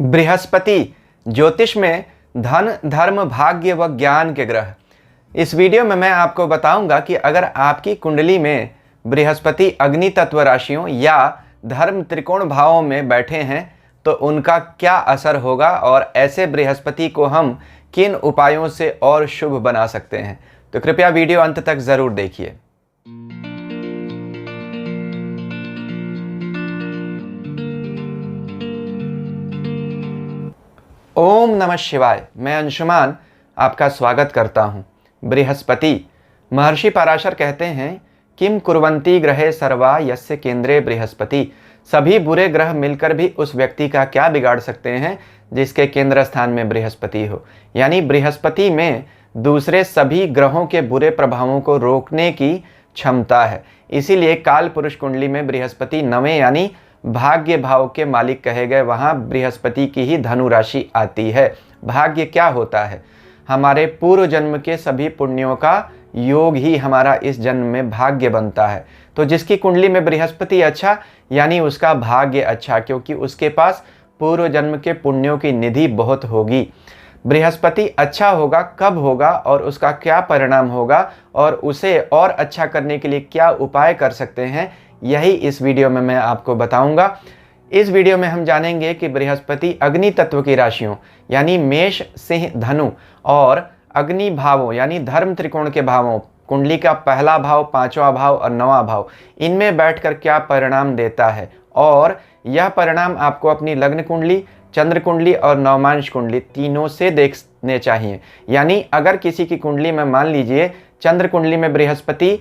बृहस्पति ज्योतिष में धन, धर्म, भाग्य व ज्ञान के ग्रह। इस वीडियो में मैं आपको बताऊंगा कि अगर आपकी कुंडली में बृहस्पति अग्नि तत्व राशियों या धर्म त्रिकोण भावों में बैठे हैं तो उनका क्या असर होगा और ऐसे बृहस्पति को हम किन उपायों से और शुभ बना सकते हैं। तो कृपया वीडियो अंत तक जरूर देखिए। ओम नमः शिवाय। मैं अंशुमान आपका स्वागत करता हूँ। बृहस्पति, महर्षि पराशर कहते हैं, किम कुर्वन्ति ग्रहे सर्वा यस्य केंद्रे बृहस्पति। सभी बुरे ग्रह मिलकर भी उस व्यक्ति का क्या बिगाड़ सकते हैं जिसके केंद्र स्थान में बृहस्पति हो। यानी बृहस्पति में दूसरे सभी ग्रहों के बुरे प्रभावों को रोकने की क्षमता है। इसीलिए काल पुरुष कुंडली में बृहस्पति नवें यानी भाग्य भाव के मालिक कहे गए, वहाँ बृहस्पति की ही धनु राशि आती है। भाग्य क्या होता है? हमारे पूर्व जन्म के सभी पुण्यों का योग ही हमारा इस जन्म में भाग्य बनता है। तो जिसकी कुंडली में बृहस्पति अच्छा यानी उसका भाग्य अच्छा, क्योंकि उसके पास पूर्व जन्म के पुण्यों की निधि बहुत होगी। बृहस्पति अच्छा होगा कब होगा और उसका क्या परिणाम होगा और उसे और अच्छा करने के लिए क्या उपाय कर सकते हैं, यही इस वीडियो में मैं आपको बताऊंगा। इस वीडियो में हम जानेंगे कि बृहस्पति अग्नि तत्व की राशियों यानी मेष, सिंह, धनु और अग्नि भावों यानी धर्म त्रिकोण के भावों, कुंडली का पहला भाव, पांचवा भाव और नवा भाव, इनमें बैठकर क्या परिणाम देता है। और यह परिणाम आपको अपनी लग्न कुंडली, चंद्र कुंडली और नवमांश कुंडली तीनों से देखने चाहिए। यानी अगर किसी की कुंडली में मान लीजिए चंद्र कुंडली में बृहस्पति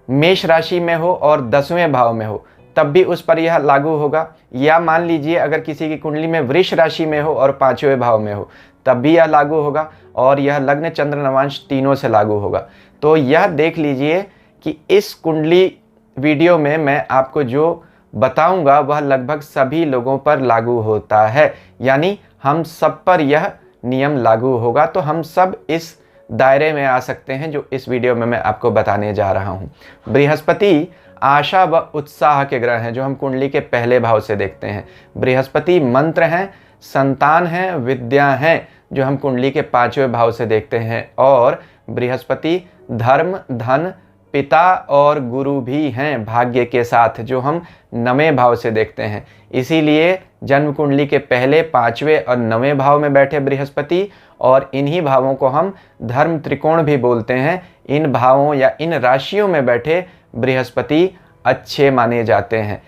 मेष राशि में हो और 10वें भाव में हो तब भी उस पर यह लागू होगा। या मान लीजिए अगर किसी की कुंडली में वृष राशि में हो और 5वें भाव में हो तब भी यह लागू होगा। और यह लग्न, चंद्र, नवांश तीनों से लागू होगा। तो यह देख लीजिए कि इस कुंडली वीडियो में मैं आपको जो बताऊंगा वह लगभग सभी लोगों पर लागू होता है। यानी हम सब पर यह नियम लागू होगा। तो हम सब इस दायरे में आ सकते हैं जो इस वीडियो में मैं आपको बताने जा रहा हूं। बृहस्पति आशा व उत्साह के ग्रह हैं जो हम कुंडली के पहले भाव से देखते हैं। बृहस्पति मंत्र हैं, संतान हैं, विद्या हैं जो हम कुंडली के 5वें भाव से देखते हैं। और बृहस्पति धर्म, धन, पिता और गुरु भी हैं भाग्य के साथ जो हम 9वें भाव से देखते हैं। इसीलिए जन्म कुंडली के पहले, 5वें और 9वें भाव में बैठे बृहस्पति और इन्हीं भावों को हम धर्म त्रिकोण भी बोलते हैं। इन भावों या इन राशियों में बैठे बृहस्पति अच्छे माने जाते हैं।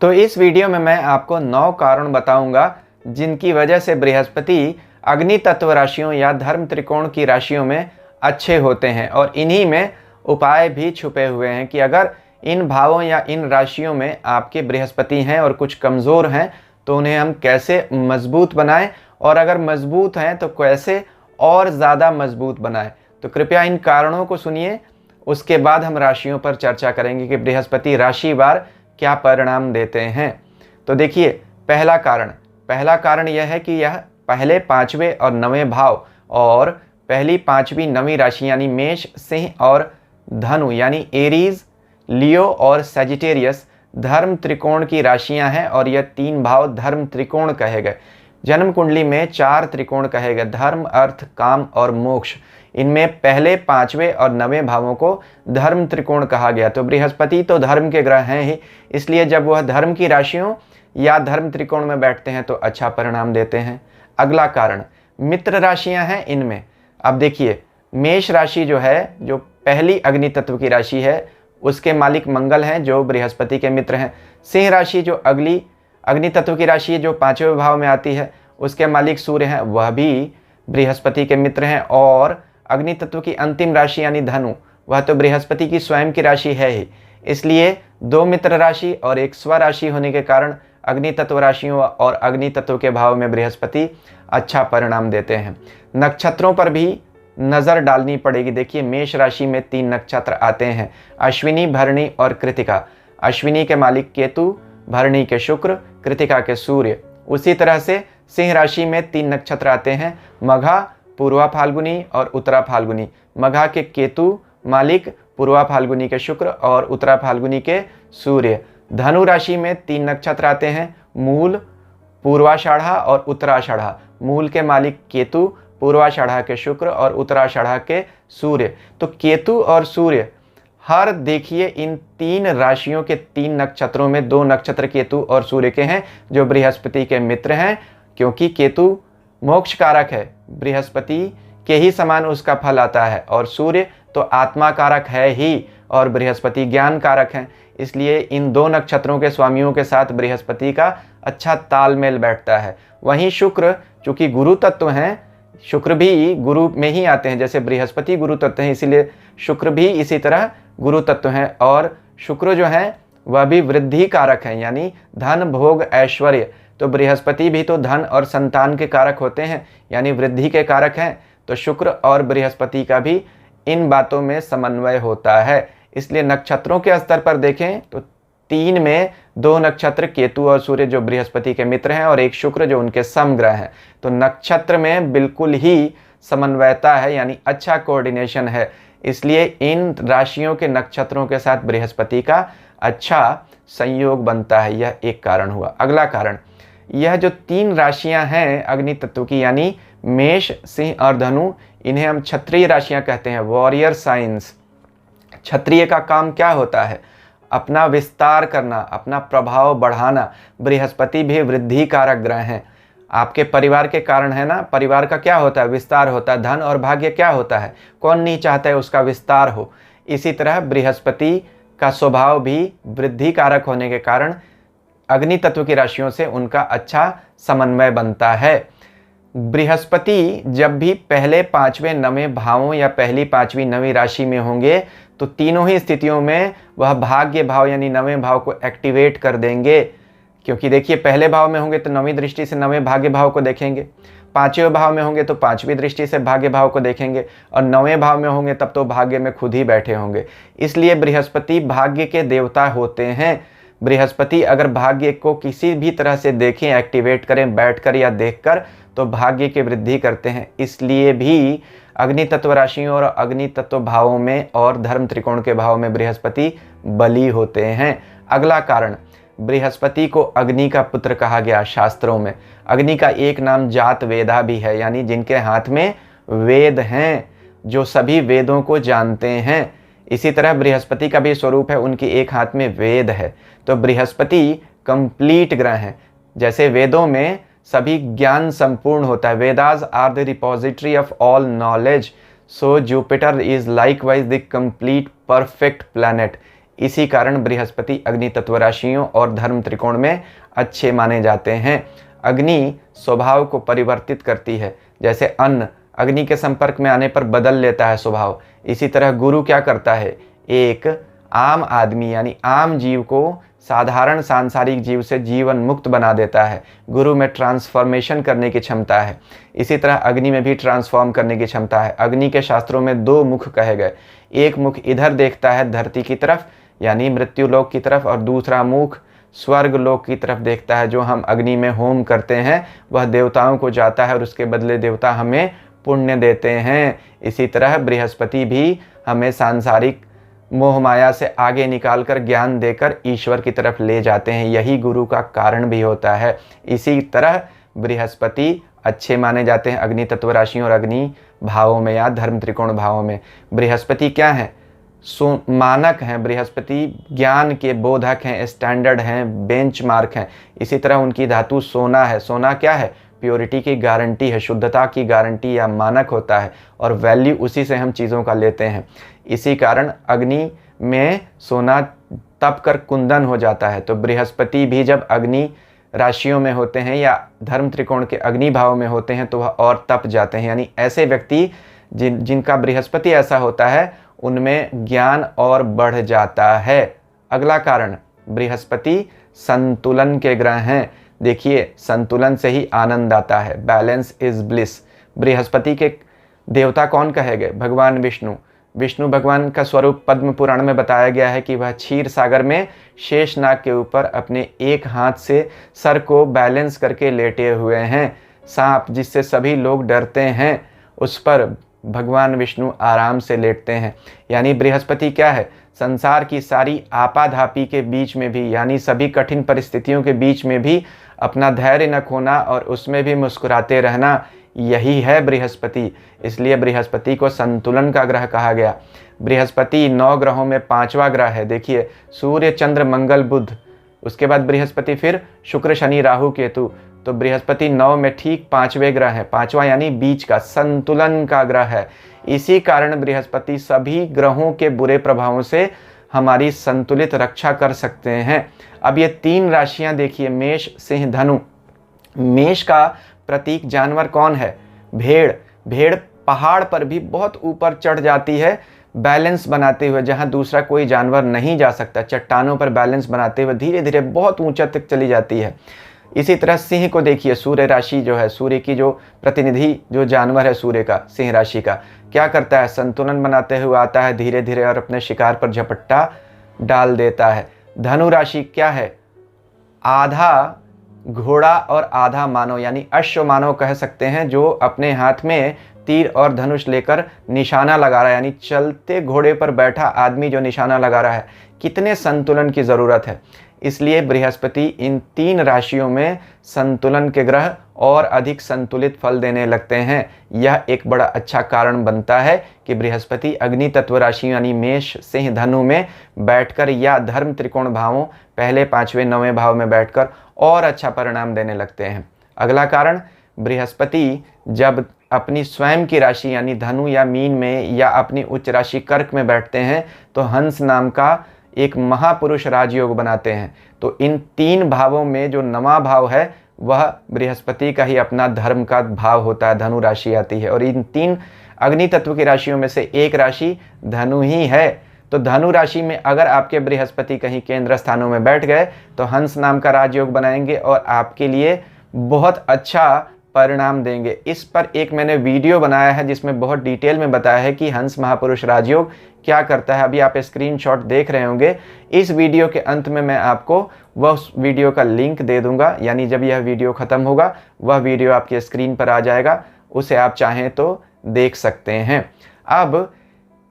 तो इस वीडियो में मैं आपको 9 कारण बताऊंगा जिनकी वजह से बृहस्पति अग्नि तत्व राशियों या धर्म त्रिकोण की राशियों में अच्छे होते हैं। और इन्हीं में उपाय भी छुपे हुए हैं कि अगर इन भावों या इन राशियों में आपके बृहस्पति हैं और कुछ कमज़ोर हैं तो उन्हें हम कैसे मजबूत बनाएं, और अगर मजबूत हैं तो कैसे और ज़्यादा मजबूत बनाएं। तो कृपया इन कारणों को सुनिए, उसके बाद हम राशियों पर चर्चा करेंगे कि बृहस्पति राशिवार क्या परिणाम देते हैं। तो देखिए, पहला कारण यह है कि यह पहले, 5वें और 9वें भाव और पहली, 5वीं, 9वीं राशि यानी मेष, सिंह और धनु यानी एरीज, लियो और सजिटेरियस धर्म त्रिकोण की राशियां हैं। और यह 3 भाव धर्म त्रिकोण कहे गए। जन्म कुंडली में 4 त्रिकोण कहे गए, धर्म, अर्थ, काम और मोक्ष। इनमें पहले, 5वें और 9वें भावों को धर्म त्रिकोण कहा गया। तो बृहस्पति तो धर्म के ग्रह हैं ही, इसलिए जब वह धर्म की राशियों या धर्म त्रिकोण में बैठते हैं तो अच्छा परिणाम देते हैं। अगला कारण मित्र राशियां हैं इनमें। अब देखिए, मेष राशि जो है, जो पहली अग्नि तत्व की राशि है, उसके मालिक मंगल हैं जो बृहस्पति के मित्र हैं। सिंह राशि जो अगली अग्नि तत्व की राशि है जो 5वें भाव में आती है, उसके मालिक सूर्य हैं, वह भी बृहस्पति के मित्र हैं। और अग्नि तत्व की अंतिम राशि यानी धनु, वह तो बृहस्पति की स्वयं की राशि है ही। इसलिए 2 मित्र राशि और एक स्वराशि होने के कारण अग्नि तत्व राशियों और अग्नि तत्व के भाव में बृहस्पति अच्छा परिणाम देते हैं। नक्षत्रों पर भी नज़र डालनी पड़ेगी। देखिए, मेष राशि में 3 नक्षत्र आते हैं, अश्विनी, भरणी और कृतिका। अश्विनी के मालिक केतु, भरणी के शुक्र, कृतिका के सूर्य। उसी तरह से सिंह राशि में 3 नक्षत्र आते हैं, मघा, पूर्वा फाल्गुनी और उत्तरा फाल्गुनी। मघा के केतु मालिक, पूर्वा फाल्गुनी के शुक्र और उत्तरा फाल्गुनी के सूर्य। धनु राशि में 3 नक्षत्र आते हैं, मूल, पूर्वाषाढ़ा और उत्तराषाढ़ा, मूल के मालिक केतु, पूर्वाषाढ़ा के शुक्र और उत्तराषाढ़ा के सूर्य। तो केतु और सूर्य हर देखिए इन 3 राशियों के 3 नक्षत्रों में 2 नक्षत्र केतु और सूर्य के हैं जो बृहस्पति के मित्र हैं, क्योंकि केतु मोक्ष कारक है, बृहस्पति के ही समान उसका फल आता है, और सूर्य तो आत्मा कारक है ही और बृहस्पति ज्ञान कारक हैं। इसलिए इन 2 नक्षत्रों के स्वामियों के साथ बृहस्पति का अच्छा तालमेल बैठता है। वहीं शुक्र चूंकि गुरु तत्व हैं, शुक्र भी गुरु में ही आते हैं, जैसे बृहस्पति गुरु तत्व हैं, इसीलिए शुक्र भी इसी तरह गुरु तत्व हैं। और शुक्र जो है वह भी वृद्धि कारक हैं, यानी धन भोग ऐश्वर्य। तो बृहस्पति भी तो धन और संतान के कारक होते हैं, यानी वृद्धि के कारक हैं। तो शुक्र और बृहस्पति का भी इन बातों में समन्वय होता है। इसलिए नक्षत्रों के स्तर पर देखें तो 3 में 2 नक्षत्र केतु और सूर्य जो बृहस्पति के मित्र हैं और एक शुक्र जो उनके समग्रह हैं। तो नक्षत्र में बिल्कुल ही समन्वयता है, यानी अच्छा कोऑर्डिनेशन है। इसलिए इन राशियों के नक्षत्रों के साथ बृहस्पति का अच्छा संयोग बनता है, यह एक कारण हुआ। अगला कारण, यह जो 3 राशियां हैं अग्नि तत्व की, यानी मेष, सिंह और धनु, इन्हें हम क्षत्रिय राशियां कहते हैं, वॉरियर साइंस। क्षत्रिय का काम क्या होता है? अपना विस्तार करना, अपना प्रभाव बढ़ाना। बृहस्पति भी वृद्धि कारक ग्रह हैं, आपके परिवार के कारण है ना। परिवार का क्या होता है? विस्तार होता है। धन और भाग्य क्या होता है? कौन नहीं चाहता है उसका विस्तार हो। इसी तरह बृहस्पति का स्वभाव भी वृद्धि कारक होने के कारण अग्नि तत्व की राशियों से उनका अच्छा समन्वय बनता है। बृहस्पति जब भी पहले 5वें 9वें भावों या पहली 5वीं 9वीं राशि में होंगे तो तीनों ही स्थितियों में वह भाग्य भाव यानी 9वें भाव को एक्टिवेट कर देंगे। क्योंकि देखिए पहले भाव में होंगे तो 9वीं दृष्टि से 9वें भाग्य भाव को देखेंगे, 5वें भाव में होंगे तो 5वीं दृष्टि से भाग्य भाव को देखेंगे, और 9वें भाव में होंगे तब तो भाग्य में खुद ही बैठे होंगे। इसलिए बृहस्पति भाग्य के देवता होते हैं। बृहस्पति अगर भाग्य को किसी भी तरह से देखें, एक्टिवेट करें बैठकर या देखकर, तो भाग्य की वृद्धि करते हैं। इसलिए भी अग्नि तत्व राशियों और अग्नि तत्व भावों में और धर्म त्रिकोण के भाव में बृहस्पति बली होते हैं। अगला कारण, बृहस्पति को अग्नि का पुत्र कहा गया शास्त्रों में। अग्नि का एक नाम जात वेदा भी है, यानी जिनके हाथ में वेद हैं, जो सभी वेदों को जानते हैं। इसी तरह बृहस्पति का भी स्वरूप है, उनकी एक हाथ में वेद है। तो बृहस्पति कंप्लीट ग्रह हैं। जैसे वेदों में सभी ज्ञान संपूर्ण होता है, Vedas are the repository of all knowledge, so Jupiter is likewise the complete perfect planet. इसी कारण बृहस्पति अग्नि तत्व राशियों और धर्म त्रिकोण में अच्छे माने जाते हैं। अग्नि स्वभाव को परिवर्तित करती है, जैसे अन्न अग्नि के संपर्क में आने पर बदल लेता है स्वभाव। इसी तरह गुरु क्या करता है? एक आम आदमी यानी आम जीव को साधारण सांसारिक जीव से जीवन मुक्त बना देता है। गुरु में ट्रांसफॉर्मेशन करने की क्षमता है। इसी तरह अग्नि में भी ट्रांसफॉर्म करने की क्षमता है। अग्नि के शास्त्रों में 2 मुख कहे गए, एक मुख इधर देखता है धरती की तरफ यानी मृत्यु लोक की तरफ, और दूसरा मुख स्वर्ग लोक की तरफ देखता है। जो हम अग्नि में होम करते हैं वह देवताओं को जाता है और उसके बदले देवता हमें पुण्य देते हैं। इसी तरह बृहस्पति भी हमें सांसारिक मोह माया से आगे निकालकर ज्ञान देकर ईश्वर की तरफ ले जाते हैं। यही गुरु का कारण भी होता है। इसी तरह बृहस्पति अच्छे माने जाते हैं अग्नि तत्व राशियों और अग्नि भावों में या धर्म त्रिकोण भावों में। बृहस्पति क्या है? मानक हैं। बृहस्पति ज्ञान के बोधक हैं, स्टैंडर्ड हैं, बेंचमार्क हैं। इसी तरह उनकी धातु सोना है। सोना क्या है? प्योरिटी की गारंटी है, शुद्धता की गारंटी या मानक होता है, और वैल्यू उसी से हम चीज़ों का लेते हैं। इसी कारण अग्नि में सोना तप कर कुंदन हो जाता है। तो बृहस्पति भी जब अग्नि राशियों में होते हैं या धर्म त्रिकोण के अग्नि भाव में होते हैं तो वह और तप जाते हैं। यानी ऐसे व्यक्ति जिनका बृहस्पति ऐसा होता है उनमें ज्ञान और बढ़ जाता है। अगला कारण, बृहस्पति संतुलन के ग्रह हैं। देखिए संतुलन से ही आनंद आता है, बैलेंस इज ब्लिस। बृहस्पति के देवता कौन कहे गए? भगवान विष्णु। विष्णु भगवान का स्वरूप पद्म पुराण में बताया गया है कि वह क्षीर सागर में शेषनाग के ऊपर अपने एक हाथ से सर को बैलेंस करके लेटे हुए हैं। सांप जिससे सभी लोग डरते हैं उस पर भगवान विष्णु आराम से लेटते हैं। यानी बृहस्पति क्या है? संसार की सारी आपाधापी के बीच में भी यानी सभी कठिन परिस्थितियों के बीच में भी अपना धैर्य न खोना और उसमें भी मुस्कुराते रहना, यही है बृहस्पति। इसलिए बृहस्पति को संतुलन का ग्रह कहा गया। बृहस्पति 9 ग्रहों में 5वां ग्रह है। देखिए, सूर्य, चंद्र, मंगल, बुध, उसके बाद बृहस्पति, फिर शुक्र, शनि, राहु, केतु। तो बृहस्पति 9 में ठीक 5वें ग्रह है। 5वां यानी बीच का, संतुलन का ग्रह है। इसी कारण बृहस्पति सभी ग्रहों के बुरे प्रभावों से हमारी संतुलित रक्षा कर सकते हैं। अब ये 3 राशियां देखिए, मेष, सिंह, धनु। मेष का प्रतीक जानवर कौन है? भेड़। भेड़ पहाड़ पर भी बहुत ऊपर चढ़ जाती है बैलेंस बनाते हुए, जहां दूसरा कोई जानवर नहीं जा सकता। चट्टानों पर बैलेंस बनाते हुए धीरे धीरे बहुत ऊंचा तक चली जाती है। इसी तरह सिंह को देखिए, सूर्य राशि जो है, सूर्य की जो प्रतिनिधि जो जानवर है सूर्य का, सिंह राशि का, क्या करता है? संतुलन बनाते हुए आता है धीरे धीरे और अपने शिकार पर झपट्टा डाल देता है। धनु राशि क्या है? आधा घोड़ा और आधा मानव, यानी अश्व मानव कह सकते हैं, जो अपने हाथ में तीर और धनुष लेकर निशाना लगा रहा है, यानी चलते घोड़े पर बैठा आदमी जो निशाना लगा रहा है। कितने संतुलन की ज़रूरत है। इसलिए बृहस्पति इन 3 राशियों में संतुलन के ग्रह और अधिक संतुलित फल देने लगते हैं। यह एक बड़ा अच्छा कारण बनता है कि बृहस्पति अग्नि तत्व राशि यानी मेष, सिंह, धनु में बैठकर या धर्म त्रिकोण भावों, पहले 5वें 9वें भाव में बैठकर और अच्छा परिणाम देने लगते हैं। अगला कारण, बृहस्पति जब अपनी स्वयं की राशि यानी धनु या मीन में या अपनी उच्च राशि कर्क में बैठते हैं तो हंस नाम का एक महापुरुष राजयोग बनाते हैं। तो इन 3 भावों में जो 9वां भाव है वह बृहस्पति का ही अपना धर्म का भाव होता है, धनु राशि आती है। और इन 3 अग्नि तत्व की राशियों में से एक राशि धनु ही है। तो धनु राशि में अगर आपके बृहस्पति कहीं केंद्र स्थानों में बैठ गए तो हंस नाम का राजयोग बनाएंगे और आपके लिए बहुत अच्छा परिणाम देंगे। इस पर एक मैंने वीडियो बनाया है जिसमें बहुत डिटेल में बताया है कि हंस महापुरुष राजयोग क्या करता है। अभी आप स्क्रीनशॉट देख रहे होंगे। इस वीडियो के अंत में मैं आपको वह वीडियो का लिंक दे दूंगा, यानी जब यह वीडियो ख़त्म होगा वह वीडियो आपकी स्क्रीन पर आ जाएगा, उसे आप चाहें तो देख सकते हैं। अब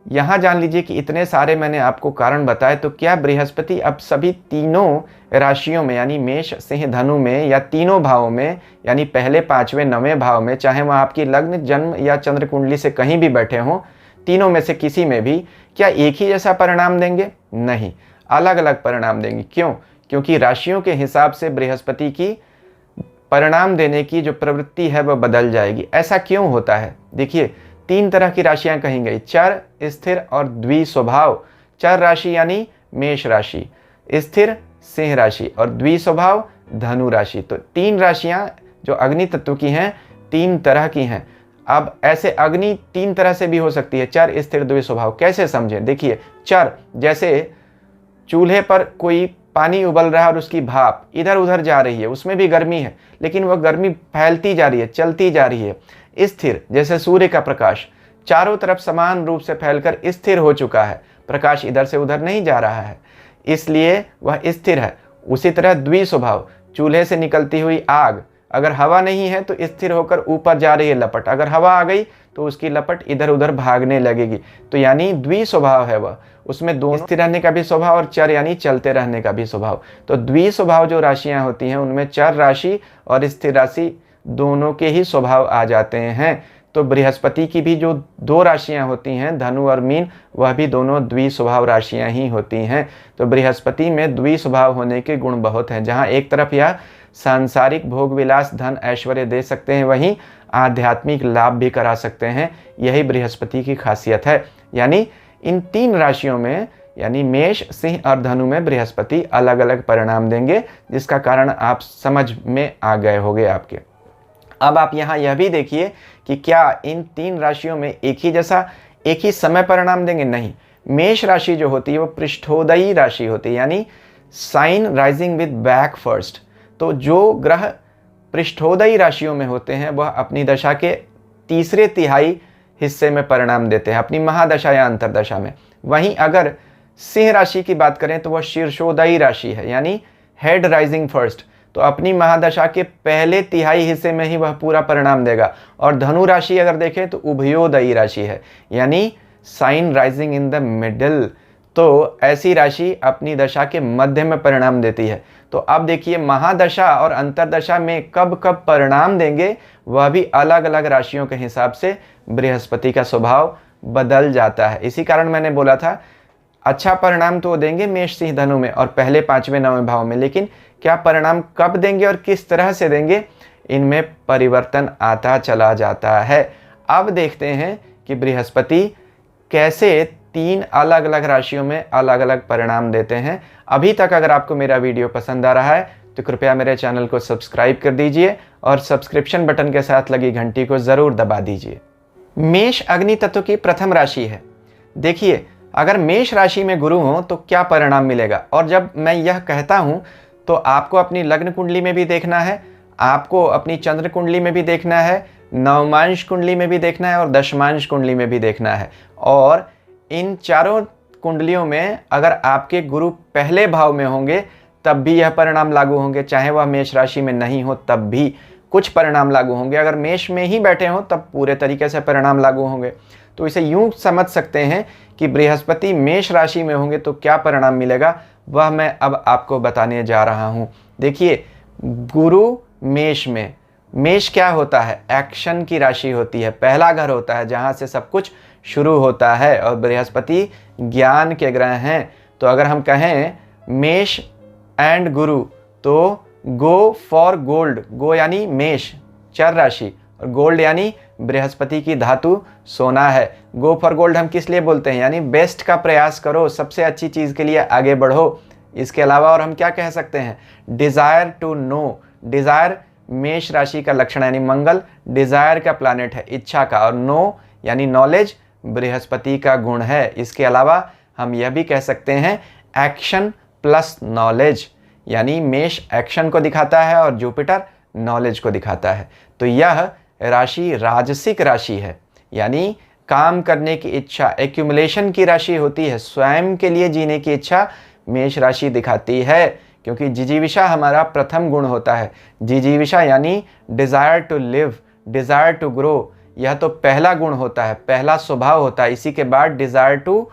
यहाँ जान लीजिए कि इतने सारे मैंने आपको कारण बताए, तो क्या बृहस्पति अब सभी तीनों राशियों में यानी मेष, सिंह, धनु में या तीनों भावों में यानी पहले 5वें 9वें भाव में, चाहे वह आपकी लग्न, जन्म या चंद्र कुंडली से कहीं भी बैठे हों, तीनों में से किसी में भी क्या एक ही जैसा परिणाम देंगे? नहीं, अलग अलग परिणाम देंगे। क्यों? क्योंकि राशियों के हिसाब से बृहस्पति की परिणाम देने की जो प्रवृत्ति है वह बदल जाएगी। ऐसा क्यों होता है? देखिए, 3 तरह की राशियां कही गई, चर, स्थिर और द्विस्वभाव। चर राशि यानी मेष राशि, स्थिर सिंह राशि और द्विस्वभाव धनु राशि। तो 3 राशियां जो अग्नि तत्व की हैं 3 तरह की हैं। अब ऐसे अग्नि 3 तरह से भी हो सकती है, चर, स्थिर, द्विस्वभाव। कैसे समझें? देखिए, चर जैसे चूल्हे पर कोई पानी उबल रहा है और उसकी भाप इधर उधर जा रही है, उसमें भी गर्मी है लेकिन वह गर्मी फैलती जा रही है, चलती जा रही है। स्थिर जैसे सूर्य का प्रकाश चारों तरफ समान रूप से फैलकर स्थिर हो चुका है, प्रकाश इधर से उधर नहीं जा रहा है, इसलिए वह स्थिर है। उसी तरह द्विस्वभाव, चूल्हे से निकलती हुई आग अगर हवा नहीं है तो स्थिर होकर ऊपर जा रही है लपट, अगर हवा आ गई तो उसकी लपट इधर उधर भागने लगेगी। तो यानी द्विस्वभाव है वह, उसमें दोनों स्थिर रहने का भी स्वभाव और चर यानी चलते रहने का भी स्वभाव। तो द्विस्वभाव जो राशियां होती हैं उनमें चर राशि और स्थिर राशि दोनों के ही स्वभाव आ जाते हैं। तो बृहस्पति की भी जो 2 राशियां होती हैं धनु और मीन, वह भी दोनों द्विस्वभाव राशियां ही होती हैं। तो बृहस्पति में द्विस्वभाव होने के गुण बहुत हैं। जहां एक तरफ यह सांसारिक भोग विलास, धन, ऐश्वर्य दे सकते हैं, वहीं आध्यात्मिक लाभ भी करा सकते हैं। यही बृहस्पति की खासियत है। यानी इन 3 राशियों में यानी मेष, सिंह और धनु में बृहस्पति अलग अलग परिणाम देंगे, जिसका कारण आप समझ में आ गए होंगे आपके। अब आप यहाँ यह भी देखिए कि क्या इन 3 राशियों में एक ही जैसा एक ही समय परिणाम देंगे? नहीं। मेष राशि जो होती है वो पृष्ठोदयी राशि होती है, यानी sign rising with back first. तो जो ग्रह पृष्ठोदयी राशियों में होते हैं वह अपनी दशा के तीसरे तिहाई हिस्से में परिणाम देते हैं, अपनी महादशा या अंतरदशा में। वहीं अगर सिंह राशि की बात करें तो वह शीर्षोदयी राशि है, यानी हेड राइजिंग फर्स्ट। तो अपनी महादशा के पहले तिहाई हिस्से में ही वह पूरा परिणाम देगा। और धनु राशि अगर देखें तो उभयोदयी राशि है, यानी sign rising in the middle. तो ऐसी राशि अपनी दशा के मध्य में परिणाम देती है। तो अब देखिए महादशा और अंतरदशा में कब कब परिणाम देंगे वह भी अलग अलग राशियों के हिसाब से बृहस्पति का स्वभाव बदल जाता है। इसी कारण मैंने बोला था अच्छा परिणाम तो देंगे मेष सिंह धनु में और पहले 5वें 9वें भाव में, लेकिन क्या परिणाम कब देंगे और किस तरह से देंगे इनमें परिवर्तन आता चला जाता है। अब देखते हैं कि बृहस्पति कैसे 3 अलग अलग राशियों में अलग अलग परिणाम देते हैं। अभी तक अगर आपको मेरा वीडियो पसंद आ रहा है तो कृपया मेरे चैनल को सब्सक्राइब कर दीजिए और सब्सक्रिप्शन बटन के साथ लगी घंटी को ज़रूर दबा दीजिए। मेष अग्नि तत्व की प्रथम राशि है। देखिए अगर मेष राशि में गुरु हो तो क्या परिणाम मिलेगा, और जब मैं यह कहता हूँ तो आपको अपनी लग्न कुंडली में भी देखना है, आपको अपनी चंद्र कुंडली में भी देखना है, नवमांश कुंडली में भी देखना है और दशमांश कुंडली में भी देखना है। और इन चारों कुंडलियों में अगर आपके गुरु पहले भाव में होंगे तब भी यह परिणाम लागू होंगे, चाहे वह मेष राशि में नहीं हो तब भी कुछ परिणाम लागू होंगे। अगर मेष में ही बैठे हों तब पूरे तरीके से परिणाम लागू होंगे। तो इसे यूं समझ सकते हैं कि बृहस्पति मेष राशि में होंगे तो क्या परिणाम मिलेगा वह मैं अब आपको बताने जा रहा हूं। देखिए गुरु मेष में, मेष क्या होता है, एक्शन की राशि होती है, पहला घर होता है जहां से सब कुछ शुरू होता है, और बृहस्पति ज्ञान के ग्रह हैं। तो अगर हम कहें मेष एंड गुरु तो गो फॉर गोल्ड, गो यानी मेष चर राशि और गोल्ड यानी बृहस्पति की धातु सोना है। गो फॉर गोल्ड हम किस लिए बोलते हैं, यानी बेस्ट का प्रयास करो, सबसे अच्छी चीज़ के लिए आगे बढ़ो। इसके अलावा और हम क्या कह सकते हैं, डिज़ायर टू नो, डिज़ायर मेष राशि का लक्षण यानी मंगल डिज़ायर का प्लैनेट है, इच्छा का, और नो यानी नॉलेज बृहस्पति का गुण है। इसके अलावा हम यह भी कह सकते हैं एक्शन प्लस नॉलेज, यानी मेष एक्शन को दिखाता है और जुपिटर नॉलेज को दिखाता है। तो यह राशि राजसिक राशि है, यानी काम करने की इच्छा, एक्यूमुलेशन की राशि होती है, स्वयं के लिए जीने की इच्छा मेष राशि दिखाती है, क्योंकि जिजीविषा हमारा प्रथम गुण होता है। जिजीविषा यानी desire to live, desire to grow, यह तो पहला गुण होता है, पहला स्वभाव होता है। इसी के बाद डिज़ायर टू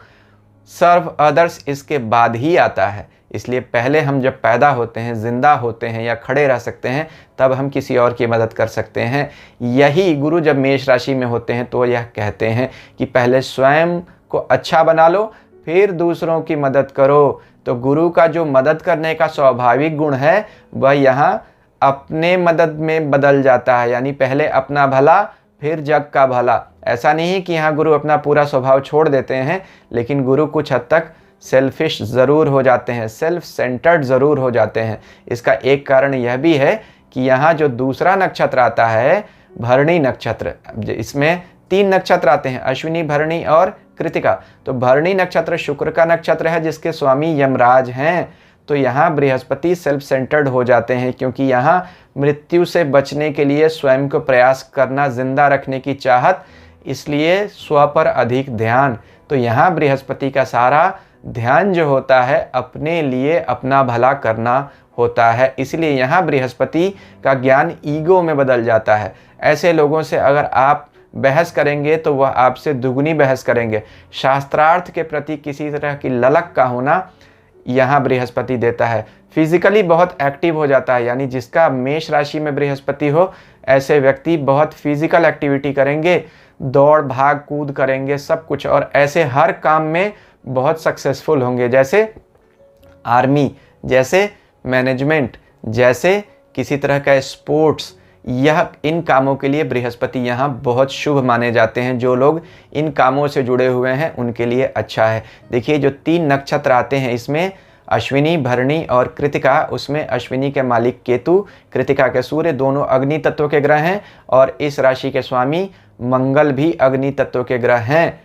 सर्व अदर्स इसके बाद ही आता है। इसलिए पहले हम जब पैदा होते हैं, जिंदा होते हैं या खड़े रह सकते हैं, तब हम किसी और की मदद कर सकते हैं। यही गुरु जब मेष राशि में होते हैं तो यह कहते हैं कि पहले स्वयं को अच्छा बना लो फिर दूसरों की मदद करो। तो गुरु का जो मदद करने का स्वाभाविक गुण है वह यहाँ अपने मदद में बदल जाता है, यानी पहले अपना भला फिर जग का भला। ऐसा नहीं है कि यहाँ गुरु अपना पूरा स्वभाव छोड़ देते हैं, लेकिन गुरु कुछ हद तक सेल्फिश ज़रूर हो जाते हैं, सेल्फ सेंटर्ड ज़रूर हो जाते हैं। इसका एक कारण यह भी है कि यहाँ जो दूसरा नक्षत्र आता है भरणी नक्षत्र, इसमें 3 नक्षत्र आते हैं, अश्विनी, भरणी और कृतिका। तो भरणी नक्षत्र शुक्र का नक्षत्र है जिसके स्वामी यमराज हैं। तो यहाँ बृहस्पति सेल्फ सेंटर्ड हो जाते हैं, क्योंकि यहाँ मृत्यु से बचने के लिए स्वयं को प्रयास करना, जिंदा रखने की चाहत, इसलिए स्व पर अधिक ध्यान। तो यहाँ बृहस्पति का सारा ध्यान जो होता है अपने लिए, अपना भला करना होता है। इसलिए यहाँ बृहस्पति का ज्ञान ईगो में बदल जाता है। ऐसे लोगों से अगर आप बहस करेंगे तो वह आपसे दुगनी बहस करेंगे। शास्त्रार्थ के प्रति किसी तरह की ललक का होना यहाँ बृहस्पति देता है। फिजिकली बहुत एक्टिव हो जाता है, यानी जिसका मेष राशि में बृहस्पति हो ऐसे व्यक्ति बहुत फिजिकल एक्टिविटी करेंगे, दौड़ भाग कूद करेंगे सब कुछ, और ऐसे हर काम में बहुत सक्सेसफुल होंगे, जैसे आर्मी, जैसे मैनेजमेंट, जैसे किसी तरह का स्पोर्ट्स। यह इन कामों के लिए बृहस्पति यहाँ बहुत शुभ माने जाते हैं। जो लोग इन कामों से जुड़े हुए हैं उनके लिए अच्छा है। देखिए जो 3 नक्षत्र आते हैं इसमें अश्विनी, भरणी और कृतिका, उसमें अश्विनी के मालिक केतु, कृतिका के सूर्य, दोनों अग्नि तत्व के ग्रह हैं, और इस राशि के स्वामी मंगल भी अग्नि तत्व के ग्रह हैं।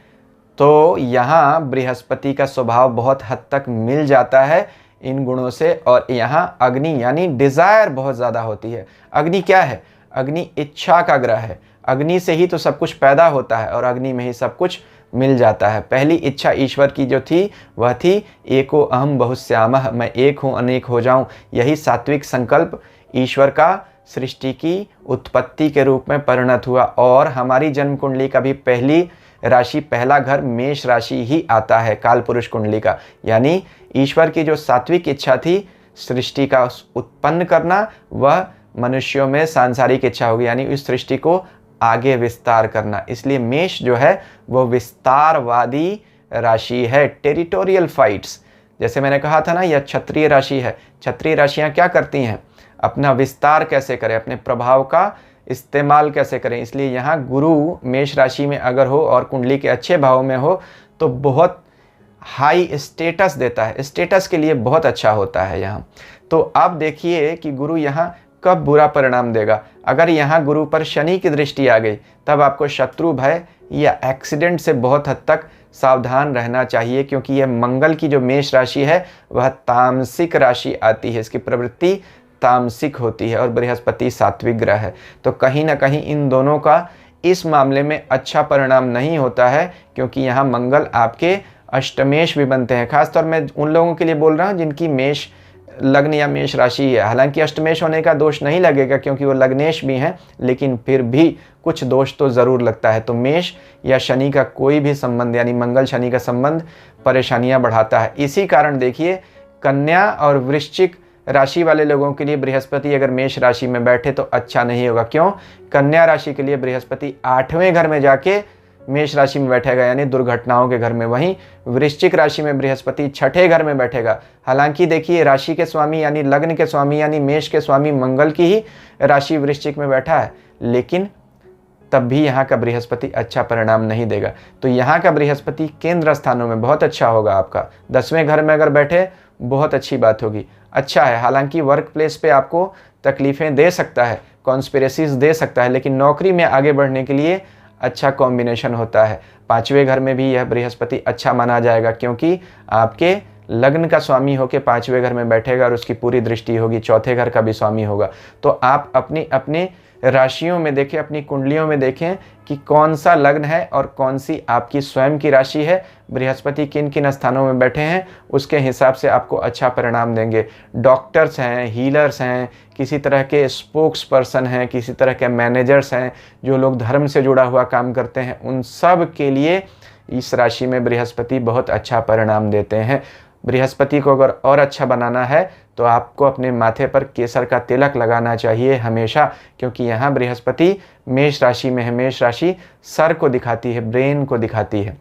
तो यहाँ बृहस्पति का स्वभाव बहुत हद तक मिल जाता है इन गुणों से। और यहाँ अग्नि यानी डिज़ायर बहुत ज़्यादा होती है। अग्नि क्या है, अग्नि इच्छा का ग्रह है। अग्नि से ही तो सब कुछ पैदा होता है और अग्नि में ही सब कुछ मिल जाता है। पहली इच्छा ईश्वर की जो थी वह थी एको अहम बहुश्यामः, मैं एक हूँ अनेक हो जाऊँ। यही सात्विक संकल्प ईश्वर का सृष्टि की उत्पत्ति के रूप में परिणत हुआ। और हमारी जन्म कुंडली का भी पहली राशि, पहला घर मेष राशि ही आता है काल पुरुष कुंडली का। यानी ईश्वर की जो सात्विक इच्छा थी, सृष्टि का उत्पन्न करना, वह मनुष्यों में सांसारिक इच्छा होगी, यानी इस सृष्टि को आगे विस्तार करना। इसलिए मेष जो है वो विस्तारवादी राशि है, टेरिटोरियल फाइट्स। जैसे मैंने कहा था ना, यह क्षत्रिय राशि है। क्षत्रिय राशियां क्या करती हैं? अपना विस्तार कैसे करें, अपने प्रभाव का इस्तेमाल कैसे करें। इसलिए यहाँ गुरु मेष राशि में अगर हो और कुंडली के अच्छे भाव में हो तो बहुत हाई स्टेटस देता है, स्टेटस के लिए बहुत अच्छा होता है यहाँ। तो अब देखिए कि गुरु यहाँ कब बुरा परिणाम देगा। अगर यहाँ गुरु पर शनि की दृष्टि आ गई तब आपको शत्रु भय या एक्सीडेंट से बहुत हद तक सावधान रहना चाहिए, क्योंकि यह मंगल की जो मेष राशि है वह तामसिक राशि आती है, इसकी प्रवृत्ति तामसिक होती है और बृहस्पति सात्विक ग्रह है। तो कहीं ना कहीं इन दोनों का इस मामले में अच्छा परिणाम नहीं होता है, क्योंकि यहाँ मंगल आपके अष्टमेश भी बनते हैं। खासतौर में उन लोगों के लिए बोल रहा हूँ जिनकी मेष लग्न या मेष राशि है। हालांकि अष्टमेश होने का दोष नहीं लगेगा क्योंकि वो लग्नेश भी हैं, लेकिन फिर भी कुछ दोष तो ज़रूर लगता है। तो मेष या शनि का कोई भी संबंध, यानी मंगल शनि का संबंध, परेशानियां बढ़ाता है। इसी कारण देखिए कन्या और वृश्चिक राशि वाले लोगों के लिए बृहस्पति अगर मेष राशि में बैठे तो अच्छा नहीं होगा। क्यों? कन्या राशि के लिए बृहस्पति 8वें घर में जाके मेष राशि में बैठेगा, यानी दुर्घटनाओं के घर में। वहीं वृश्चिक राशि में बृहस्पति 6ठे घर में बैठेगा। हालांकि देखिए राशि के स्वामी यानी लग्न के स्वामी यानी मेष के स्वामी मंगल की ही राशि वृश्चिक में बैठा है, लेकिन तब भी यहाँ का बृहस्पति अच्छा परिणाम नहीं देगा। तो यहाँ का बृहस्पति केंद्र स्थानों में बहुत अच्छा होगा आपका। 10वें घर में अगर बैठे बहुत अच्छी बात होगी, अच्छा है। हालांकि वर्क प्लेस पे आपको तकलीफ़ें दे सकता है, कॉन्स्पिरेसीज दे सकता है, लेकिन नौकरी में आगे बढ़ने के लिए अच्छा कॉम्बिनेशन होता है। 5वें घर में भी यह बृहस्पति अच्छा माना जाएगा, क्योंकि आपके लग्न का स्वामी होकर 5वें घर में बैठेगा और उसकी पूरी दृष्टि होगी, चौथे घर का भी स्वामी होगा। तो आप अपनी अपने राशियों में देखें, अपनी कुंडलियों में देखें कि कौन सा लग्न है और कौन सी आपकी स्वयं की राशि है, बृहस्पति किन किन स्थानों में बैठे हैं, उसके हिसाब से आपको अच्छा परिणाम देंगे। डॉक्टर्स हैं, हीलर्स हैं, किसी तरह के स्पोक्स पर्सन हैं, किसी तरह के मैनेजर्स हैं, जो लोग धर्म से जुड़ा हुआ काम करते हैं, उन सब के लिए इस राशि में बृहस्पति बहुत अच्छा परिणाम देते हैं। बृहस्पति को अगर और अच्छा बनाना है तो आपको अपने माथे पर केसर का तिलक लगाना चाहिए हमेशा, क्योंकि यहाँ बृहस्पति मेष राशि में है। मेष राशि सर को दिखाती है, ब्रेन को दिखाती है।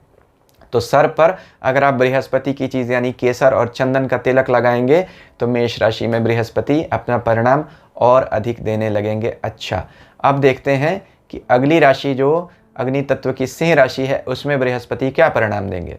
तो सर पर अगर आप बृहस्पति की चीज़ यानी केसर और चंदन का तिलक लगाएंगे तो मेष राशि में बृहस्पति अपना परिणाम और अधिक देने लगेंगे। अच्छा, अब देखते हैं कि अगली राशि जो अग्नि तत्व की सिंह राशि है उसमें बृहस्पति क्या परिणाम देंगे।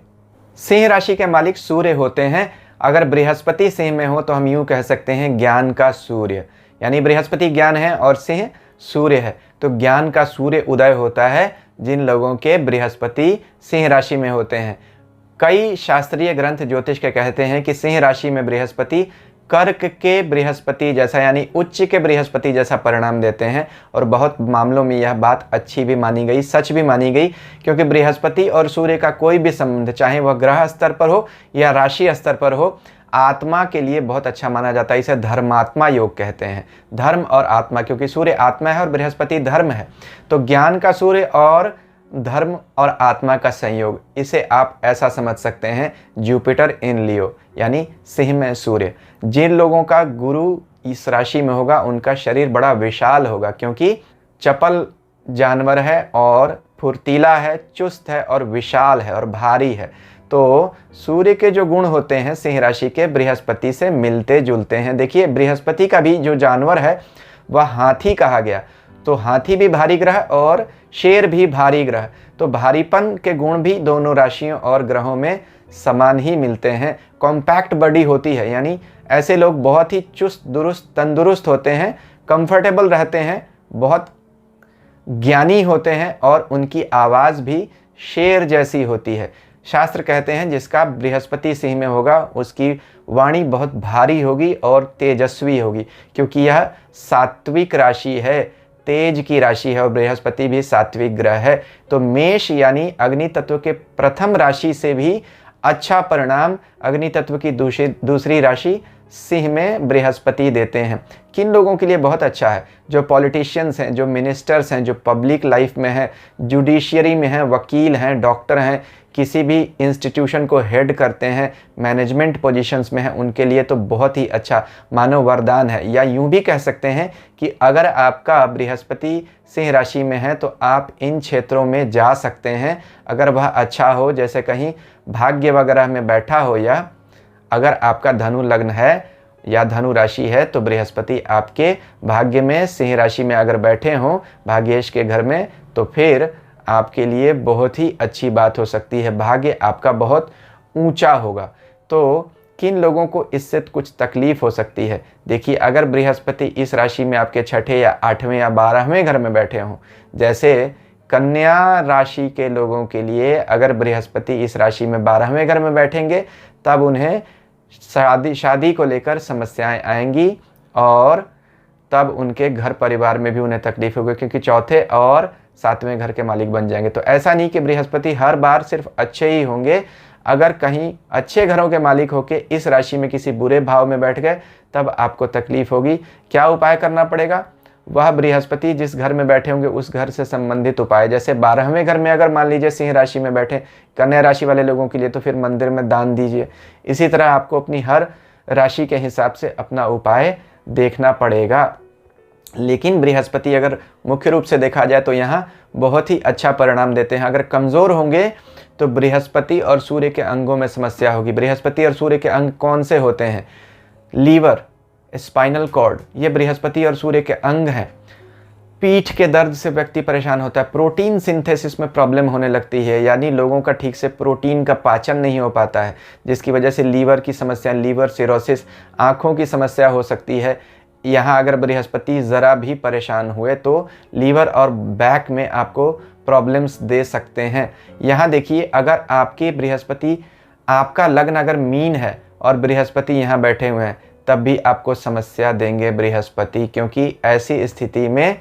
सिंह राशि के मालिक सूर्य होते हैं। अगर बृहस्पति सिंह में हो तो हम यूँ कह सकते हैं ज्ञान का सूर्य, यानी बृहस्पति ज्ञान है और सिंह सूर्य है। तो ज्ञान का सूर्य उदय होता है जिन लोगों के बृहस्पति सिंह राशि में होते हैं। कई शास्त्रीय ग्रंथ ज्योतिष के कहते हैं कि सिंह राशि में बृहस्पति कर्क के बृहस्पति जैसा यानी उच्च के बृहस्पति जैसा परिणाम देते हैं, और बहुत मामलों में यह बात अच्छी भी मानी गई, सच भी मानी गई, क्योंकि बृहस्पति और सूर्य का कोई भी संबंध चाहे वह ग्रह स्तर पर हो या राशि स्तर पर हो, आत्मा के लिए बहुत अच्छा माना जाता है। इसे धर्मात्मा योग कहते हैं, धर्म और आत्मा, क्योंकि सूर्य आत्मा है और बृहस्पति धर्म है। तो ज्ञान का सूर्य और धर्म और आत्मा का संयोग, इसे आप ऐसा समझ सकते हैं जुपिटर इन लियो, यानी सिंह में सूर्य। जिन लोगों का गुरु इस राशि में होगा उनका शरीर बड़ा विशाल होगा, क्योंकि चपल जानवर है और फुर्तीला है, चुस्त है और विशाल है और भारी है। तो सूर्य के जो गुण होते हैं सिंह राशि के बृहस्पति से मिलते जुलते हैं। देखिए बृहस्पति का भी जो जानवर है वह हाथी कहा गया, तो हाथी भी भारी ग्रह और शेर भी भारी ग्रह, तो भारीपन के गुण भी दोनों राशियों और ग्रहों में समान ही मिलते हैं। कॉम्पैक्ट बॉडी होती है, यानी ऐसे लोग बहुत ही चुस्त दुरुस्त तंदुरुस्त होते हैं, कंफर्टेबल रहते हैं, बहुत ज्ञानी होते हैं और उनकी आवाज़ भी शेर जैसी होती है। शास्त्र कहते हैं जिसका बृहस्पति सिंह में होगा उसकी वाणी बहुत भारी होगी और तेजस्वी होगी, क्योंकि यह सात्विक राशि है, तेज की राशि है और बृहस्पति भी सात्विक ग्रह है। तो मेष यानी अग्नि तत्व के प्रथम राशि से भी अच्छा परिणाम अग्नि तत्व की दूसरी राशि सिंह में बृहस्पति देते हैं। किन लोगों के लिए बहुत अच्छा है? जो पॉलिटिशियंस हैं, जो मिनिस्टर्स हैं, जो पब्लिक लाइफ में हैं, जुडिशियरी में हैं, वकील हैं, डॉक्टर हैं, किसी भी इंस्टीट्यूशन को हेड करते हैं, मैनेजमेंट पोजीशंस में हैं, उनके लिए तो बहुत ही अच्छा मानव वरदान है। या यूं भी कह सकते हैं कि अगर आपका बृहस्पति सिंह राशि में है तो आप इन क्षेत्रों में जा सकते हैं अगर वह अच्छा हो, जैसे कहीं भाग्य वगैरह में बैठा हो, या अगर आपका धनु लग्न है या धनु राशि है तो बृहस्पति आपके भाग्य में सिंह राशि में अगर बैठे हों भाग्येश के घर में, तो फिर आपके लिए बहुत ही अच्छी बात हो सकती है। भाग्य आपका बहुत ऊंचा होगा। तो किन लोगों को इससे कुछ तकलीफ हो सकती है? देखिए, अगर बृहस्पति इस राशि में आपके छठे या आठवें या 12वें घर में बैठे हों, जैसे कन्या राशि के लोगों के लिए अगर बृहस्पति इस राशि में 12वें घर में बैठेंगे तब उन्हें शादी को लेकर समस्याएं आएंगी और तब उनके घर परिवार में भी उन्हें तकलीफ होगी, क्योंकि चौथे और 7वें घर के मालिक बन जाएंगे। तो ऐसा नहीं कि बृहस्पति हर बार सिर्फ अच्छे ही होंगे। अगर कहीं अच्छे घरों के मालिक होके इस राशि में किसी बुरे भाव में बैठ गए तब आपको तकलीफ होगी। क्या उपाय करना पड़ेगा? वह बृहस्पति जिस घर में बैठे होंगे उस घर से संबंधित उपाय, जैसे 12वें घर में अगर मान लीजिए सिंह राशि में बैठे कन्या राशि वाले लोगों के लिए, तो फिर मंदिर में दान दीजिए। इसी तरह आपको अपनी हर राशि के हिसाब से अपना उपाय देखना पड़ेगा। लेकिन बृहस्पति अगर मुख्य रूप से देखा जाए तो यहाँ बहुत ही अच्छा परिणाम देते हैं। अगर कमज़ोर होंगे तो बृहस्पति और सूर्य के अंगों में समस्या होगी। बृहस्पति और सूर्य के अंग कौन से होते हैं? लीवर, स्पाइनल कॉर्ड, ये बृहस्पति और सूर्य के अंग हैं। पीठ के दर्द से व्यक्ति परेशान होता है। प्रोटीन सिंथेसिस में प्रॉब्लम होने लगती है, यानी लोगों का ठीक से प्रोटीन का पाचन नहीं हो पाता है, जिसकी वजह से लीवर की समस्या, लीवर सिरोसिस, आँखों की समस्या हो सकती है। यहाँ अगर बृहस्पति ज़रा भी परेशान हुए तो लीवर और बैक में आपको प्रॉब्लम्स दे सकते हैं। यहाँ देखिए, अगर आपके बृहस्पति, आपका लग्न अगर मीन है और बृहस्पति यहाँ बैठे हुए हैं तब भी आपको समस्या देंगे बृहस्पति, क्योंकि ऐसी स्थिति में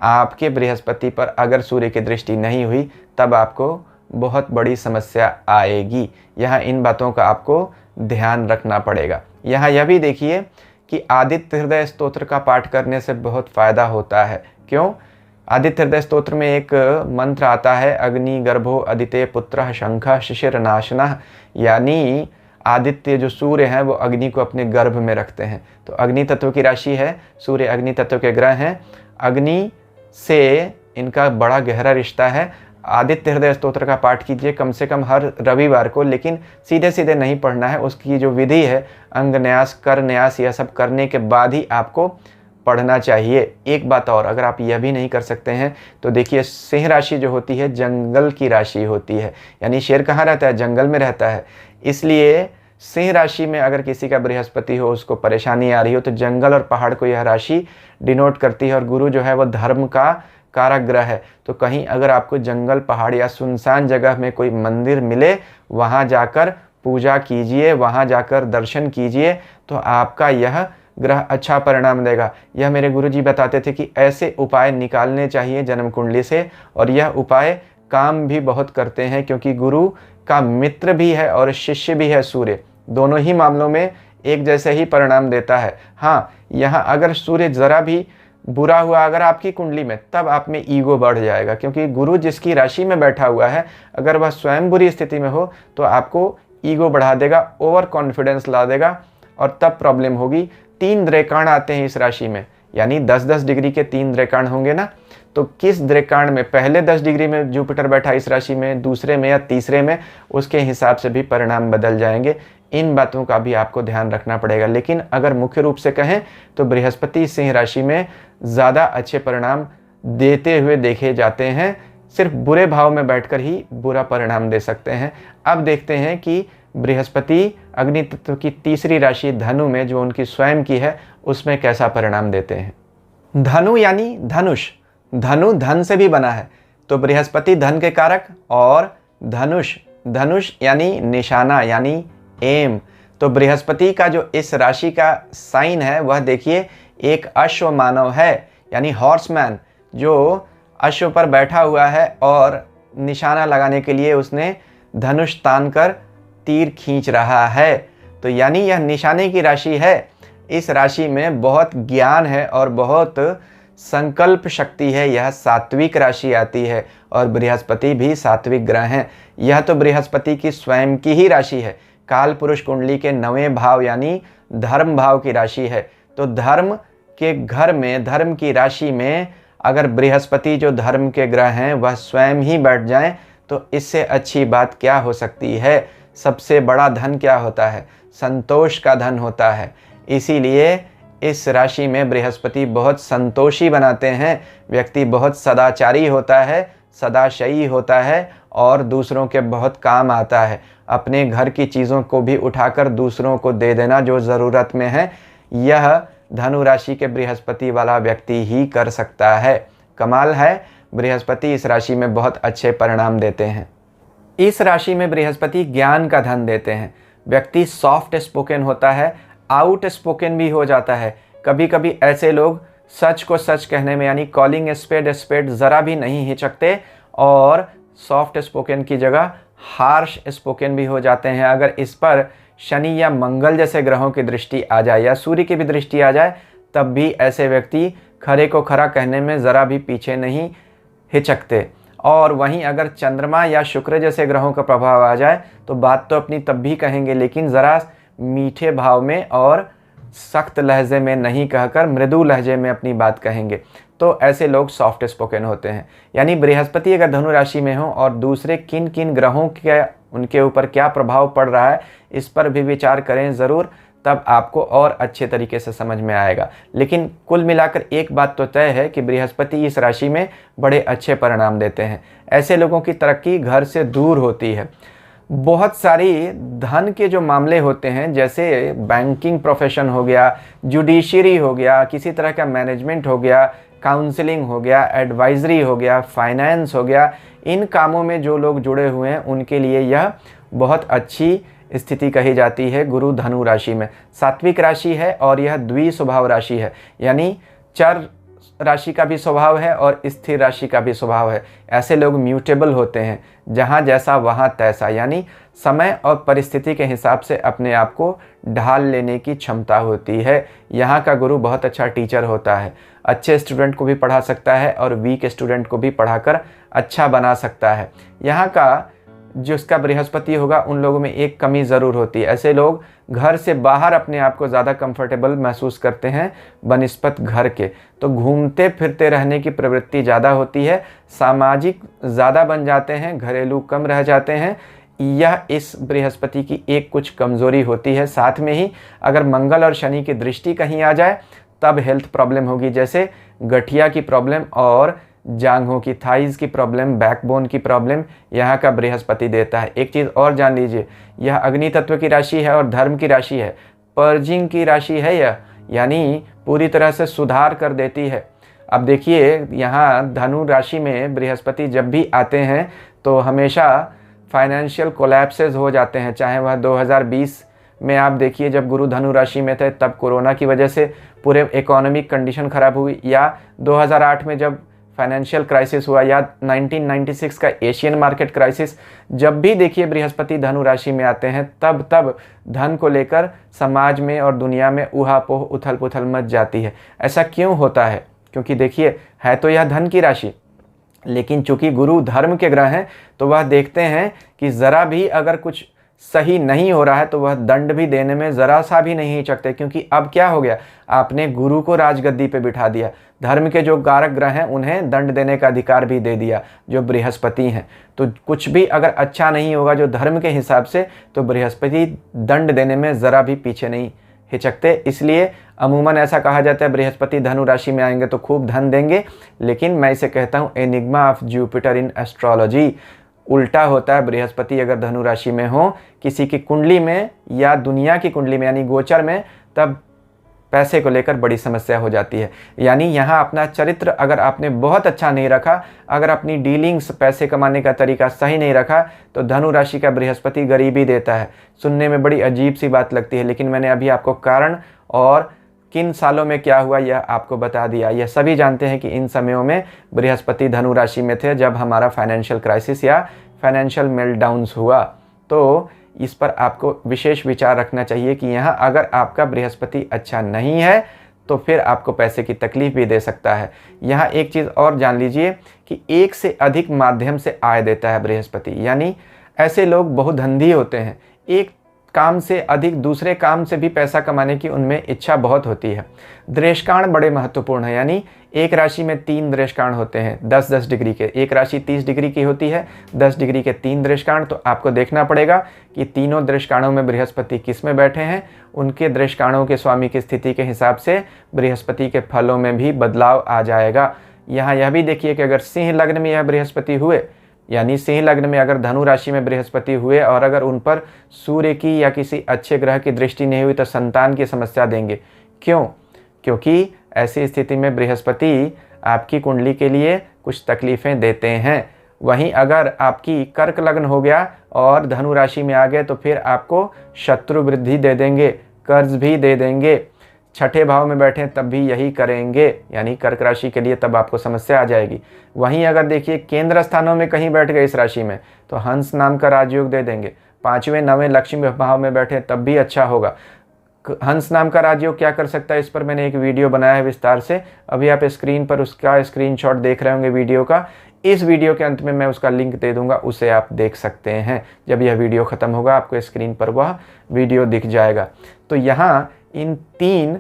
आपके बृहस्पति पर अगर सूर्य की दृष्टि नहीं हुई तब आपको बहुत बड़ी समस्या आएगी। यहाँ इन बातों का आपको ध्यान रखना पड़ेगा। यहाँ यह भी देखिए कि आदित्य हृदय स्तोत्र का पाठ करने से बहुत फ़ायदा होता है। क्यों? आदित्य हृदय स्तोत्र में एक मंत्र आता है, अग्नि गर्भो अदिते पुत्र शंख शिशिर नाशनः, यानी आदित्य जो सूर्य हैं वो अग्नि को अपने गर्भ में रखते हैं। तो अग्नि तत्व की राशि है, सूर्य अग्नि तत्व के ग्रह हैं, अग्नि से इनका बड़ा गहरा रिश्ता है। आदित्य हृदय स्तोत्र का पाठ कीजिए कम से कम हर रविवार को, लेकिन सीधे सीधे नहीं पढ़ना है। उसकी जो विधि है, अंग न्यास, कर न्यास, यह सब करने के बाद ही आपको पढ़ना चाहिए। एक बात और, अगर आप यह भी नहीं कर सकते हैं तो देखिए, सिंह राशि जो होती है जंगल की राशि होती है, यानी शेर कहाँ रहता है? जंगल में रहता है। इसलिए सिंह राशि में अगर किसी का बृहस्पति हो, उसको परेशानी आ रही हो, तो जंगल और पहाड़ को यह राशि डिनोट करती है। और गुरु जो है वो धर्म का कारक ग्रह है। तो कहीं अगर आपको जंगल, पहाड़ या सुनसान जगह में कोई मंदिर मिले, वहाँ जाकर पूजा कीजिए, वहाँ जाकर दर्शन कीजिए, तो आपका यह ग्रह अच्छा परिणाम देगा। यह मेरे गुरुजी बताते थे कि ऐसे उपाय निकालने चाहिए जन्म कुंडली से, और यह उपाय काम भी बहुत करते हैं, क्योंकि गुरु का मित्र भी है और शिष्य भी है सूर्य। दोनों ही मामलों में एक जैसे ही परिणाम देता है। हाँ, यहाँ अगर सूर्य ज़रा भी बुरा हुआ अगर आपकी कुंडली में, तब आप में ईगो बढ़ जाएगा, क्योंकि गुरु जिसकी राशि में बैठा हुआ है अगर वह स्वयं बुरी स्थिति में हो तो आपको ईगो बढ़ा देगा, ओवर कॉन्फिडेंस ला देगा, और तब प्रॉब्लम होगी। 3 द्रेकाण आते हैं इस राशि में, यानी 10-10 डिग्री के 3 द्रेकाण होंगे ना, तो किस द्रेकाण में पहले 10 डिग्री में जुपिटर बैठा इस राशि में, दूसरे में या तीसरे में, उसके हिसाब से भी परिणाम बदल जाएंगे। इन बातों का भी आपको ध्यान रखना पड़ेगा। लेकिन अगर मुख्य रूप से कहें तो बृहस्पति सिंह राशि में ज़्यादा अच्छे परिणाम देते हुए देखे जाते हैं। सिर्फ बुरे भाव में बैठकर ही बुरा परिणाम दे सकते हैं। अब देखते हैं कि बृहस्पति अग्नि तत्व की तीसरी राशि धनु में, जो उनकी स्वयं की है, उसमें कैसा परिणाम देते हैं। धनु यानी धनुष, धनु धन से भी बना है, तो बृहस्पति धन के कारक, और धनुष, धनुष यानी निशाना, यानी एम। तो बृहस्पति का जो इस राशि का साइन है वह देखिए एक अश्व मानव है, यानी हॉर्समैन, जो अश्व पर बैठा हुआ है और निशाना लगाने के लिए उसने धनुष तान कर तीर खींच रहा है। तो यानी यह निशाने की राशि है। इस राशि में बहुत ज्ञान है और बहुत संकल्प शक्ति है। यह सात्विक राशि आती है और बृहस्पति भी सात्विक ग्रह हैं। यह तो बृहस्पति की स्वयं की ही राशि है। काल पुरुष कुंडली के 9वें भाव यानी धर्म भाव की राशि है। तो धर्म के घर में, धर्म की राशि में अगर बृहस्पति जो धर्म के ग्रह हैं वह स्वयं ही बैठ जाएं तो इससे अच्छी बात क्या हो सकती है। सबसे बड़ा धन क्या होता है? संतोष का धन होता है। इसीलिए इस राशि में बृहस्पति बहुत संतोषी बनाते हैं। व्यक्ति बहुत सदाचारी होता है, सदाशयी होता है और दूसरों के बहुत काम आता है। अपने घर की चीज़ों को भी उठाकर दूसरों को दे देना जो ज़रूरत में है, यह धनु राशि के बृहस्पति वाला व्यक्ति ही कर सकता है। कमाल है, बृहस्पति इस राशि में बहुत अच्छे परिणाम देते हैं। इस राशि में बृहस्पति ज्ञान का धन देते हैं। व्यक्ति सॉफ्ट स्पोकन होता है, आउट स्पोकन भी हो जाता है। कभी कभी ऐसे लोग सच को सच कहने में यानी कॉलिंग स्पेड स्पेड ज़रा भी नहीं हिचकते और सॉफ्ट स्पोकन की जगह हार्श स्पोकन भी हो जाते हैं। अगर इस पर शनि या मंगल जैसे ग्रहों की दृष्टि आ जाए या सूर्य की भी दृष्टि आ जाए तब भी ऐसे व्यक्ति खरे को खरा कहने में ज़रा भी पीछे नहीं हिचकते। और वहीं अगर चंद्रमा या शुक्र जैसे ग्रहों का प्रभाव आ जाए तो बात तो अपनी तब भी कहेंगे, लेकिन ज़रा मीठे भाव में और सख्त लहजे में नहीं कहकर मृदु लहजे में अपनी बात कहेंगे। तो ऐसे लोग सॉफ्ट स्पोकन होते हैं। यानी बृहस्पति अगर धनु राशि में हो और दूसरे किन किन ग्रहों के उनके ऊपर क्या प्रभाव पड़ रहा है इस पर भी विचार करें ज़रूर, तब आपको और अच्छे तरीके से समझ में आएगा। लेकिन कुल मिलाकर एक बात तो तय है कि बृहस्पति इस राशि में बड़े अच्छे परिणाम देते हैं। ऐसे लोगों की तरक्की घर से दूर होती है। बहुत सारी धन के जो मामले होते हैं, जैसे बैंकिंग प्रोफेशन हो गया, जुडिशरी हो गया, किसी तरह का मैनेजमेंट हो गया, काउंसलिंग हो गया, एडवाइजरी हो गया, फाइनेंस हो गया, इन कामों में जो लोग जुड़े हुए हैं उनके लिए यह बहुत अच्छी स्थिति कही जाती है। गुरु धनु राशि में सात्विक राशि है और यह द्विस्वभाव राशि है, यानी चर राशि का भी स्वभाव है और स्थिर राशि का भी स्वभाव है। ऐसे लोग म्यूटेबल होते हैं, जहाँ जैसा वहाँ तैसा, यानी समय और परिस्थिति के हिसाब से अपने आप को ढाल लेने की क्षमता होती है। यहाँ का गुरु बहुत अच्छा टीचर होता है, अच्छे स्टूडेंट को भी पढ़ा सकता है और वीक स्टूडेंट को भी पढ़ाकर अच्छा बना सकता है। यहाँ का जिसका बृहस्पति होगा उन लोगों में एक कमी ज़रूर होती है। ऐसे लोग घर से बाहर अपने आप को ज़्यादा कंफर्टेबल महसूस करते हैं बनिस्पत घर के, तो घूमते फिरते रहने की प्रवृत्ति ज़्यादा होती है, सामाजिक ज़्यादा बन जाते हैं, घरेलू कम रह जाते हैं। यह इस बृहस्पति की एक कुछ कमज़ोरी होती है। साथ में ही अगर मंगल और शनि की दृष्टि कहीं आ जाए तब हेल्थ प्रॉब्लम होगी, जैसे गठिया की प्रॉब्लम और जांघों की, थाइज की प्रॉब्लम, बैकबोन की प्रॉब्लम यहाँ का बृहस्पति देता है। एक चीज़ और जान लीजिए, यह अग्नि तत्व की राशि है और धर्म की राशि है, पर्जिंग की राशि है यह, यानी पूरी तरह से सुधार कर देती है। अब देखिए, यहाँ धनु राशि में बृहस्पति जब भी आते हैं तो हमेशा फाइनेंशियल कोलैप्सेस हो जाते हैं। चाहे वह 2020 में आप देखिए जब गुरु धनु राशि में थे तब कोरोना की वजह से पूरे इकोनॉमिक कंडीशन ख़राब हुई, या 2008 में जब फाइनेंशियल क्राइसिस हुआ, या 1996 का एशियन मार्केट क्राइसिस। जब भी देखिए बृहस्पति धनु राशि में आते हैं तब धन को लेकर समाज में और दुनिया में ऊहापोह उथल पुथल मच जाती है। ऐसा क्यों होता है? क्योंकि देखिए, है तो यह धन की राशि, लेकिन चूंकि गुरु धर्म के ग्रह हैं तो वह देखते हैं कि ज़रा भी अगर कुछ सही नहीं हो रहा है तो वह दंड भी देने में ज़रा सा भी नहीं हिचकते। क्योंकि अब क्या हो गया, आपने गुरु को राजगद्दी पे बिठा दिया, धर्म के जो कारक ग्रह हैं उन्हें दंड देने का अधिकार भी दे दिया जो बृहस्पति हैं। तो कुछ भी अगर अच्छा नहीं होगा जो धर्म के हिसाब से, तो बृहस्पति दंड देने में ज़रा भी पीछे नहीं हिचकते। इसलिए अमूमन ऐसा कहा जाता है बृहस्पति धनु राशि में आएंगे तो खूब धन देंगे, लेकिन मैं इसे कहता हूँ enigma of Jupiter in astrology. उल्टा होता है, बृहस्पति अगर धनु राशि में हो किसी की कुंडली में या दुनिया की कुंडली में यानी गोचर में, तब पैसे को लेकर बड़ी समस्या हो जाती है। यानी यहाँ अपना चरित्र अगर आपने बहुत अच्छा नहीं रखा, अगर अपनी डीलिंग्स, पैसे कमाने का तरीका सही नहीं रखा, तो धनु राशि का बृहस्पति गरीबी देता है। सुनने में बड़ी अजीब सी बात लगती है, लेकिन मैंने अभी आपको कारण और किन सालों में क्या हुआ यह आपको बता दिया। यह सभी जानते हैं कि इन समयों में बृहस्पति धनु राशि में थे जब हमारा फाइनेंशियल क्राइसिस या फाइनेंशियल मेल्टडाउन्स हुआ। तो इस पर आपको विशेष विचार रखना चाहिए कि यहाँ अगर आपका बृहस्पति अच्छा नहीं है तो फिर आपको पैसे की तकलीफ भी दे सकता है। यहाँ एक चीज़ और जान लीजिए कि एक से अधिक माध्यम से आय देता है बृहस्पति, यानी ऐसे लोग बहुधंधी होते हैं, एक काम से अधिक दूसरे काम से भी पैसा कमाने की उनमें इच्छा बहुत होती है। दृष्काण बड़े महत्वपूर्ण है, यानी एक राशि में 3 दृष्काण होते हैं 10-10 डिग्री के। एक राशि 30 डिग्री की होती है, 10 डिग्री के 3 दृष्काण। तो आपको देखना पड़ेगा कि तीनों दृष्काणों में बृहस्पति किस में बैठे हैं, उनके दृष्काणों के स्वामी की स्थिति के हिसाब से बृहस्पति के फलों में भी बदलाव आ जाएगा। यहाँ यह भी देखिए कि अगर सिंह लग्न में यह बृहस्पति हुए, यानी सिंह लग्न में अगर धनु राशि में बृहस्पति हुए और अगर उन पर सूर्य की या किसी अच्छे ग्रह की दृष्टि नहीं हुई तो संतान की समस्या देंगे। क्यों? क्योंकि ऐसी स्थिति में बृहस्पति आपकी कुंडली के लिए कुछ तकलीफ़ें देते हैं। वहीं अगर आपकी कर्क लग्न हो गया और धनु राशि में आ गए तो फिर आपको शत्रु वृद्धि दे देंगे, कर्ज भी दे देंगे। छठे भाव में बैठे तब भी यही करेंगे, यानी कर्क राशि के लिए तब आपको समस्या आ जाएगी। वहीं अगर देखिए केंद्र स्थानों में कहीं बैठ गए इस राशि में तो हंस नाम का राजयोग दे देंगे। 5वें 9वें लक्ष्मी भाव में बैठे तब भी अच्छा होगा। हंस नाम का राजयोग क्या कर सकता है, इस पर मैंने एक वीडियो बनाया है विस्तार से, अभी आप स्क्रीन पर उसका स्क्रीनशॉट देख रहे होंगे वीडियो का। इस वीडियो के अंत में मैं उसका लिंक दे दूंगा, उसे आप देख सकते हैं। जब यह वीडियो ख़त्म होगा आपको स्क्रीन पर वह वीडियो दिख जाएगा। तो यहाँ इन 3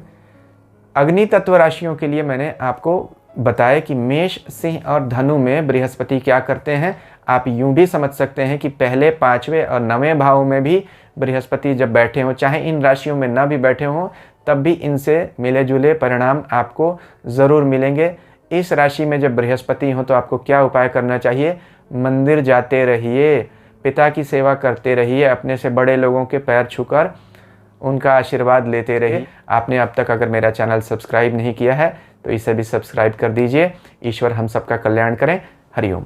अग्नि तत्व राशियों के लिए मैंने आपको बताया कि मेष, सिंह और धनु में बृहस्पति क्या करते हैं। आप यूं भी समझ सकते हैं कि पहले 5वें और 9वें भाव में भी बृहस्पति जब बैठे हों, चाहे इन राशियों में ना भी बैठे हों, तब भी इनसे मिले जुले परिणाम आपको ज़रूर मिलेंगे। इस राशि में जब बृहस्पति हो तो आपको क्या उपाय करना चाहिए? मंदिर जाते रहिए, पिता की सेवा करते रहिए, अपने से बड़े लोगों के पैर छूकर उनका आशीर्वाद लेते रहिए। आपने अब तक अगर मेरा चैनल सब्सक्राइब नहीं किया है तो इसे भी सब्सक्राइब कर दीजिए। ईश्वर हम सबका कल्याण करें। हरिओम।